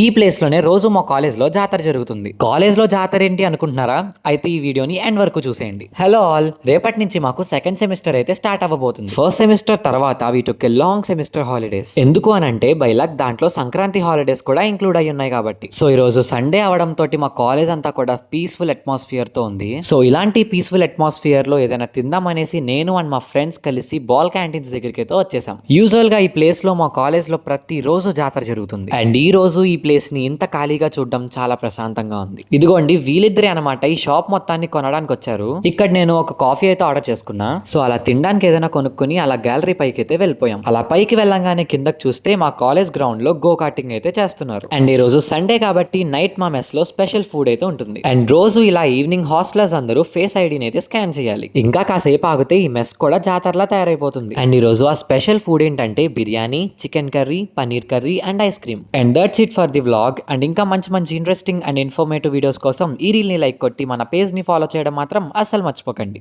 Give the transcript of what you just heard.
ఈ ప్లేస్ లోనే రోజు మా కాలేజ్ లో జాతర జరుగుతుంది. కాలేజ్ లో జాతర ఏంటి అనుకుంటున్నారా? అయితే ఈ వీడియోని ఎండ్ వరకు చూసేయండి. హలో ఆల్, రేపటి నుంచి మాకు సెకండ్ సెమిస్టర్ అయితే స్టార్ట్ అవ్వబోతుంది. ఫస్ట్ సెమిస్టర్ తర్వాత we took a long semester holidays. ఎందుకు అని అంటే బై లక్ దాంట్లో సంక్రాంతి హాలిడేస్ కూడా ఇంక్లూడ్ అయ్యి ఉన్నాయి కాబట్టి. సో ఈ రోజు సండే అవడం తోటి మా కాలేజ్ అంతా కూడా పీస్ఫుల్ అట్మాస్ఫియర్ తో ఉంది. సో ఇలాంటి పీస్ఫుల్ అట్మాస్ఫియర్ లో ఏదైనా తిందాం అనేసి నేను అండ్ మా ఫ్రెండ్స్ కలిసి బాల్ క్యాంటీన్స్ దగ్గరికి అయితే వచ్చేసాం. యూజువల్ గా ఈ ప్లేస్ లో మా కాలేజ్ లో ప్రతి రోజు జాతర జరుగుతుంది. అండ్ ఈ రోజు ఈ ప్లేస్ ని ఇంత ఖాళీగా చూడడం చాలా ప్రశాంతంగా ఉంది. ఇదిగోండి వీళ్ళిద్దరే అనమాట ఈ షాప్ మొత్తాన్ని కొనడానికి వచ్చారు. ఇక్కడ నేను ఒక కాఫీ అయితే ఆర్డర్ చేసుకున్నా. సో అలా తినడానికి ఏదైనా కొనుక్కుని అలా గ్యాలరీ పైకి అయితే వెళ్ళిపోయాం. అలా పైకి వెళ్ళంగానే కిందకి చూస్తే మా కాలేజ్ గ్రౌండ్ లో గో కార్టింగ్ అయితే చేస్తున్నారు. అండ్ ఈ రోజు సండే కాబట్టి నైట్ మా మెస్ లో స్పెషల్ ఫుడ్ అయితే ఉంటుంది. అండ్ రోజు ఇలా ఈవినింగ్ హాస్టలర్స్ అందరూ ఫేస్ ఐడిని అయితే స్కాన్ చేయాలి. ఇంకా కాసేపు ఆగితే ఈ మెస్ కూడా జాతరలా తయారైపోతుంది. అండ్ ఈ రోజు ఆ స్పెషల్ ఫుడ్ ఏంటంటే biryani, chicken curry, paneer curry and ice cream. And that's it for the vlog. And ఇంకా మంచి మంచి ఇంట్రెస్టింగ్ అండ్ ఇన్ఫర్మేటివ్ వీడియోస్ కోసం ఈ రీల్ ని లైక్ కొట్టి మన పేజ్ ని ఫాలో చేయడం మాత్రం అస్సలు మర్చిపోకండి.